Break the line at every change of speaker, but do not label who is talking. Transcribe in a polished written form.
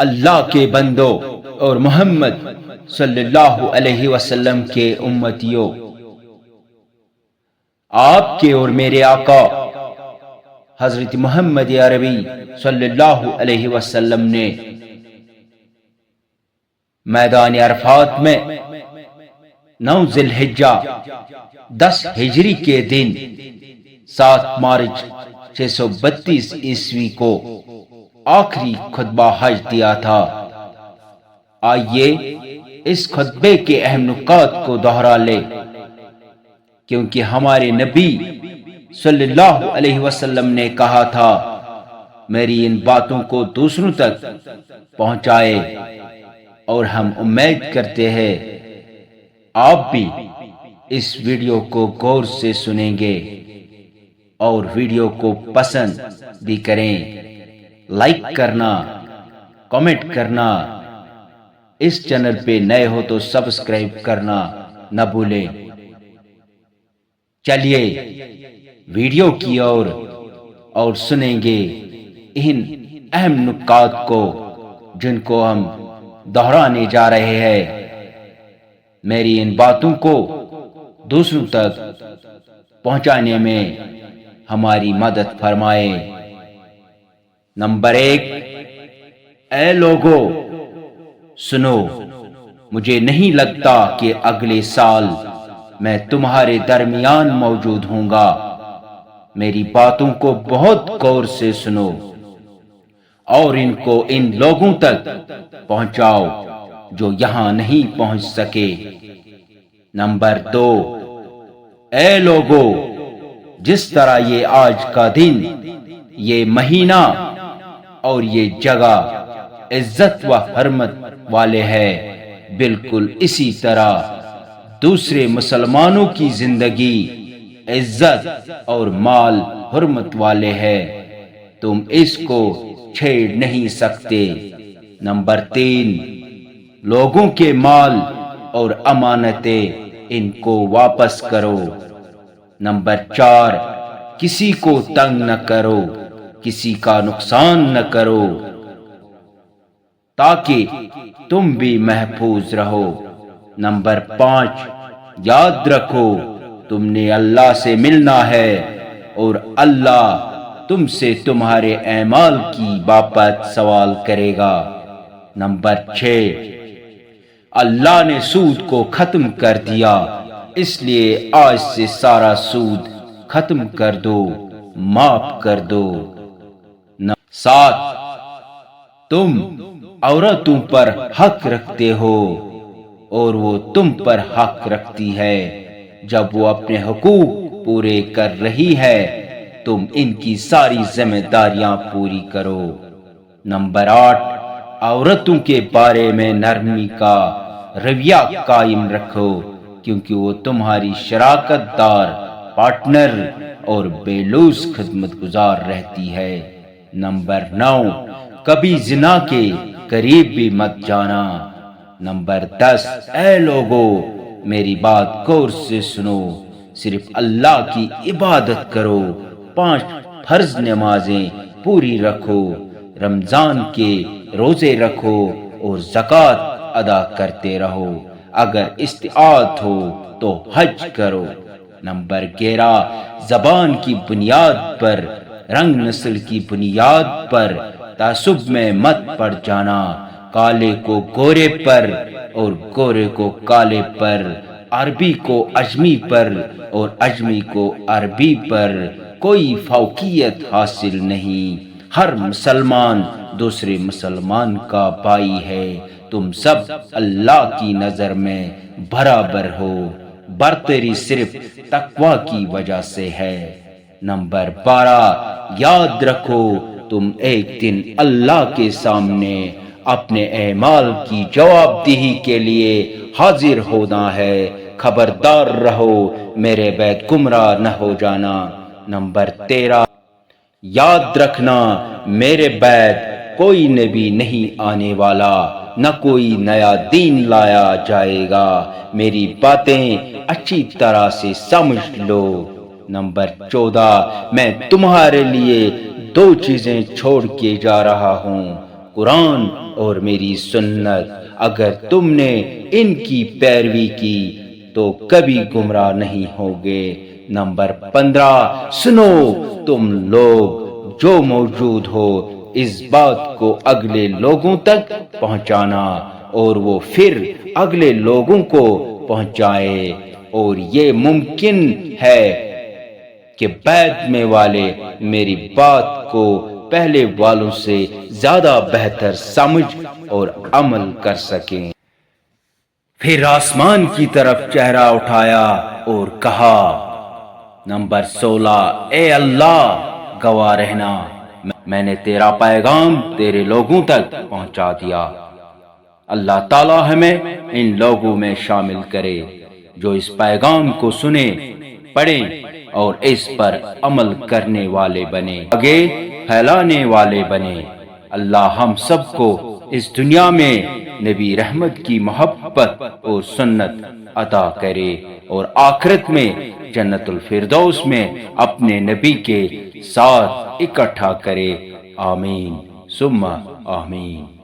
اللہ کے بندوں اور محمد صلی اللہ علیہ وسلم کے امتیوں، آپ کے اور میرے آقا حضرت محمد عربی صلی اللہ علیہ وسلم نے میدان عرفات میں 9 ذی الحجہ 10 ہجری کے دن 7 مارچ 632 عیسوی کو آخری خطبہ حج دیا تھا۔ آئیے اس خطبے کے اہم نکات کو دہرا لیں، کیونکہ ہمارے نبی صلی اللہ علیہ وسلم نے کہا تھا، میری ان باتوں کو دوسروں تک پہنچائے، اور ہم امید کرتے ہیں آپ بھی اس ویڈیو کو غور سے سنیں گے اور ویڈیو کو پسند بھی کریں۔ لائک کرنا، کمنٹ کرنا، اس چینل پہ نئے ہو تو سبسکرائب کرنا نہ بھولیں۔ چلیے ویڈیو کی اور سنیں گے ان اہم نکات کو جن کو ہم دہرانے جا رہے ہیں۔ میری ان باتوں کو دوسروں تک پہنچانے میں ہماری مدد فرمائے۔ نمبر 1، اے لوگو سنو، مجھے نہیں لگتا کہ اگلے سال میں تمہارے درمیان موجود ہوں گا۔ میری باتوں کو بہت غور سے سنو اور ان کو ان لوگوں تک پہنچاؤ جو یہاں نہیں پہنچ سکے۔ نمبر 2، اے لوگو، جس طرح یہ آج کا دن، یہ مہینہ اور یہ جگہ عزت و حرمت والے ہیں، بالکل اسی طرح دوسرے مسلمانوں کی زندگی عزت اور مال حرمت والے ہیں، تم اس کو چھیڑ نہیں سکتے۔ نمبر 3، لوگوں کے مال اور امانتیں ان کو واپس کرو۔ نمبر 4، کسی کو تنگ نہ کرو، کسی کا نقصان نہ کرو، تاکہ تم بھی محفوظ رہو۔ نمبر 5، یاد رکھو تم نے اللہ سے ملنا ہے اور اللہ تم سے تمہارے اعمال کی بابت سوال کرے گا۔ نمبر 6، اللہ نے سود کو ختم کر دیا، اس لیے آج سے سارا سود ختم کر دو، معاف کر دو۔ 7، تم عورتوں پر حق رکھتے ہو اور وہ تم پر حق رکھتی ہے۔ جب وہ اپنے حقوق پورے کر رہی ہے، تم ان کی ساری ذمہ داریاں پوری کرو۔ نمبر 8، عورتوں کے بارے میں نرمی کا رویہ قائم رکھو، کیونکہ وہ تمہاری شراکت دار، پارٹنر اور بے لوث خدمت گزار رہتی ہے۔ نمبر 9، کبھی زنا کے قریب بھی مت جانا۔ نمبر 10، اے لوگو میری بات غور سے سنو، صرف اللہ کی عبادت کرو، 5 فرض نمازیں پوری رکھو، رمضان کے روزے رکھو اور زکوٰۃ ادا کرتے رہو، اگر استطاعت ہو تو حج کرو۔ نمبر 11، زبان کی بنیاد پر، رنگ نسل کی بنیاد پر تعصب میں مت پڑ جانا، کالے کو گورے پر اور گورے کو کالے پر، عربی کو اجمی پر اور اجمی کو عربی پر کوئی فوقیت حاصل نہیں، ہر مسلمان دوسرے مسلمان کا بھائی ہے، تم سب اللہ کی نظر میں برابر ہو، برتری صرف تقوی کی وجہ سے ہے۔ نمبر 12، یاد رکھو تم ایک دن اللہ کے سامنے اپنے اعمال کی جواب دہی کے لیے حاضر ہونا ہے، خبردار رہو میرے بیت گمراہ نہ ہو جانا۔ نمبر 13، یاد رکھنا میرے بیت کوئی نبی نہیں آنے والا، نہ کوئی نیا دین لایا جائے گا، میری باتیں اچھی طرح سے سمجھ لو۔ نمبر 14، میں تمہارے لیے 2 چیزیں چھوڑ کے جا رہا ہوں، قرآن اور میری سنت، اگر تم نے ان کی پیروی کی تو کبھی گمراہ نہیں ہوگے۔ نمبر 15، سنو تم لوگ جو موجود ہو، اس بات کو اگلے لوگوں تک پہنچانا اور وہ پھر اگلے لوگوں کو پہنچائے، اور یہ ممکن ہے کہ بعد میں والے میری بات کو پہلے والوں سے زیادہ بہتر سمجھ اور عمل کر سکیں۔ پھر آسمان کی طرف چہرہ اٹھایا اور کہا، نمبر 16، اے اللہ گواہ رہنا، میں نے تیرا پیغام تیرے لوگوں تک پہنچا دیا۔ اللہ تعالی ہمیں ان لوگوں میں شامل کرے جو اس پیغام کو سنیں، پڑھیں اور اس پر عمل کرنے والے بنے، آگے پھیلانے والے بنے۔ اللہ ہم سب کو اس دنیا میں نبی رحمت کی محبت اور سنت عطا کرے، اور آخرت میں جنت الفردوس میں اپنے نبی کے ساتھ اکٹھا کرے۔ آمین ثم آمین۔